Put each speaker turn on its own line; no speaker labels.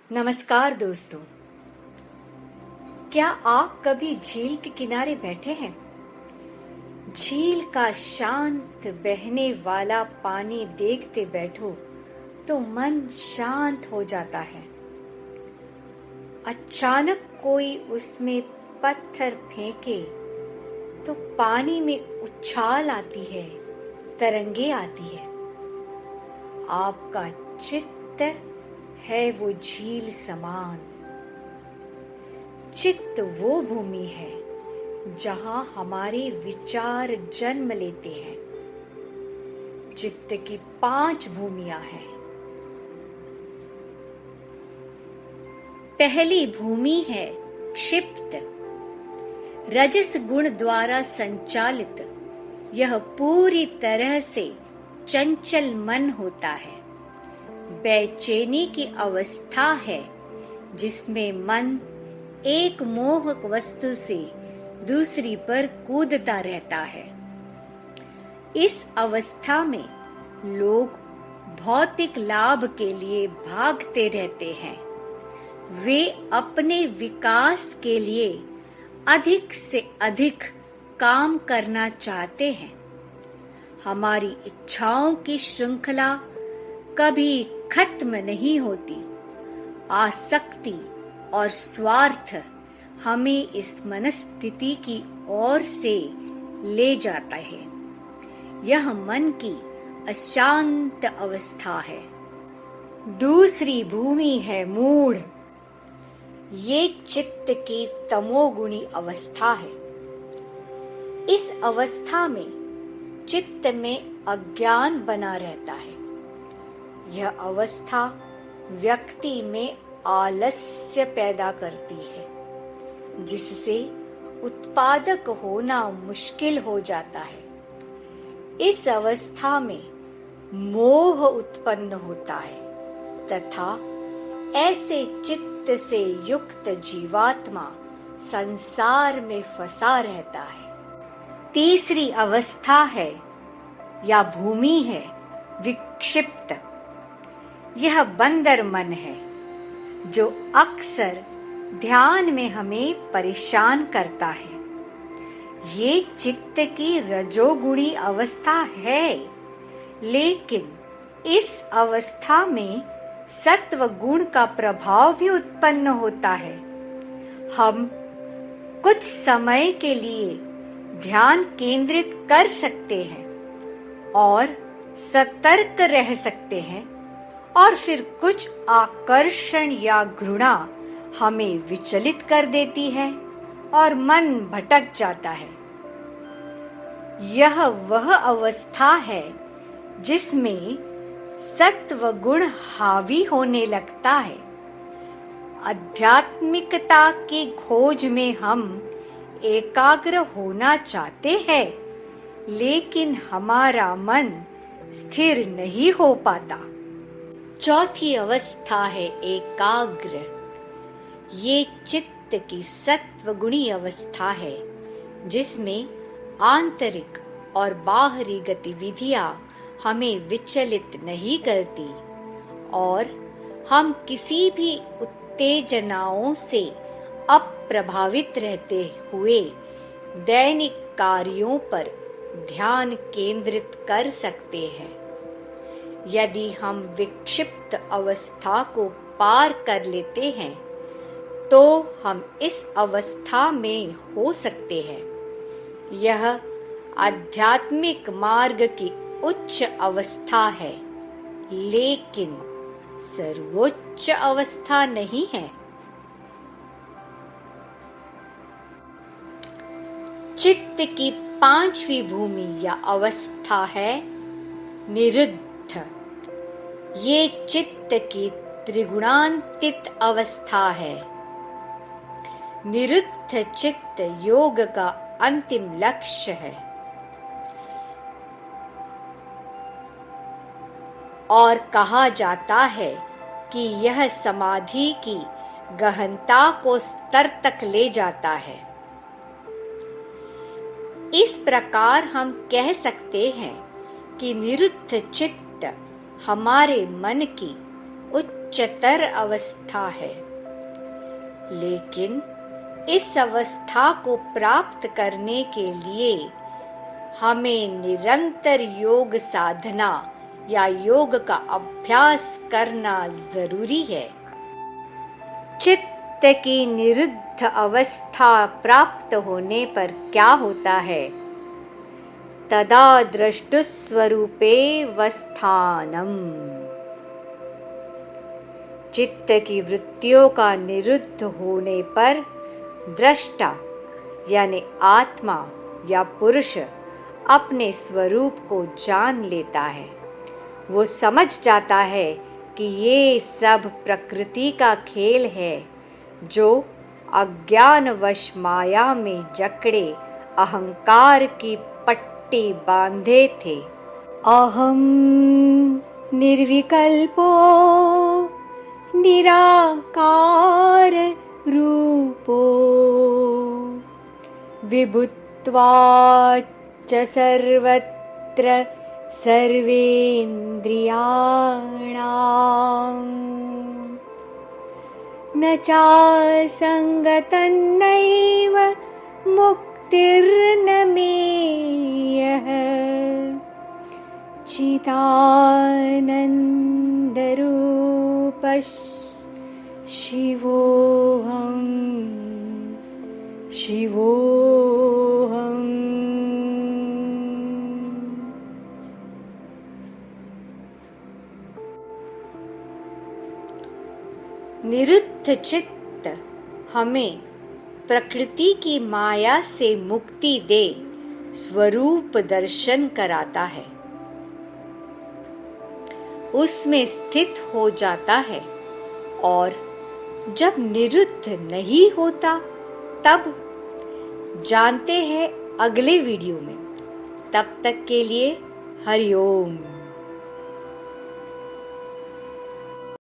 नमस्कार दोस्तों। क्या आप कभी झील के किनारे बैठे हैं? झील का शांत बहने वाला पानी देखते बैठो तो मन शांत हो जाता है। अचानक कोई उसमें पत्थर फेंके तो पानी में उछाल आती है, तरंगे आती है। आपका चित्त है वो झील समान। चित्त वो भूमि है जहां हमारे विचार जन्म लेते हैं। चित्त की 5 भूमियां हैं। पहली भूमि है क्षिप्त, रजस गुण द्वारा संचालित। यह पूरी तरह से चंचल मन होता है। बेचैनी की अवस्था है जिसमें मन एक मोहक वस्तु से दूसरी पर कूदता रहता है। इस अवस्था में लोग भौतिक लाभ के लिए भागते रहते हैं। वे अपने विकास के लिए अधिक से अधिक काम करना चाहते हैं। हमारी इच्छाओं की श्रृंखला कभी खत्म नहीं होती। आसक्ति और स्वार्थ हमें इस मनस्थिति की ओर से ले जाता है। यह मन की अशांत अवस्था है। दूसरी भूमि है मूढ़। ये चित्त की तमोगुणी अवस्था है। इस अवस्था में चित्त में अज्ञान बना रहता है। यह अवस्था व्यक्ति में आलस्य पैदा करती है, जिससे उत्पादक होना मुश्किल हो जाता है। इस अवस्था में मोह उत्पन्न होता है तथा ऐसे चित्त से युक्त जीवात्मा संसार में फंसा रहता है। तीसरी अवस्था है या भूमि है विक्षिप्त। यह बंदर मन है जो अक्सर ध्यान में हमें परेशान करता है। ये चित्त की रजोगुणी अवस्था है, लेकिन इस अवस्था में सत्व गुण का प्रभाव भी उत्पन्न होता है। हम कुछ समय के लिए ध्यान केंद्रित कर सकते हैं और सतर्क रह सकते हैं, और फिर कुछ आकर्षण या घृणा हमें विचलित कर देती है और मन भटक जाता है। यह वह अवस्था है जिसमें सत्व गुण हावी होने लगता है। आध्यात्मिकता की खोज में हम एकाग्र होना चाहते हैं, लेकिन हमारा मन स्थिर नहीं हो पाता। चौथी अवस्था है एकाग्र। ये चित्त की सत्वगुणी अवस्था है जिसमें आंतरिक और बाहरी गतिविधियां हमें विचलित नहीं करती और हम किसी भी उत्तेजनाओं से अप्रभावित रहते हुए दैनिक कार्यों पर ध्यान केंद्रित कर सकते हैं। यदि हम विक्षिप्त अवस्था को पार कर लेते हैं तो हम इस अवस्था में हो सकते हैं। यह आध्यात्मिक मार्ग की उच्च अवस्था है, लेकिन सर्वोच्च अवस्था नहीं है। चित्त की 5वीं भूमि या अवस्था है निरुद्ध। ये चित्त की त्रिगुणान्वित अवस्था है। निरुद्ध चित्त योग का अंतिम लक्ष्य है और कहा जाता है कि यह समाधि की गहनता को स्तर तक ले जाता है। इस प्रकार हम कह सकते हैं कि निरुद्ध चित्त हमारे मन की उच्च उच्चतर अवस्था है। लेकिन इस अवस्था को प्राप्त करने के लिए हमें निरंतर योग साधना या योग का अभ्यास करना जरूरी है। चित्त की निरुद्ध अवस्था प्राप्त होने पर क्या होता है? तदा द्रष्टुस्वरूपे वस्थानम। चित्त की वृत्तियों का निरुद्ध होने पर दृष्टा यानी आत्मा या पुरुष अपने स्वरूप को जान लेता है। वो समझ जाता है कि ये सब प्रकृति का खेल है जो अज्ञानवश माया में जकड़े अहंकार की पट्टी बांधे थे। अहम निर्विकल्पो निराकार रूपो विभुत्वाच्च सर्वत्र सर्वेन्द्रियाणाम् न चासंगतन्नैव मुक्तिर्न मेयः चिदानन्दरूपः शिवोऽहम् शिवोऽहम्। निरुद्ध चित्त हमें प्रकृति की माया से मुक्ति दे स्वरूप दर्शन कराता है, उसमें स्थित हो जाता है। और जब निरुद्ध नहीं होता तब जानते हैं अगले वीडियो में। तब तक के लिए हरि ओम।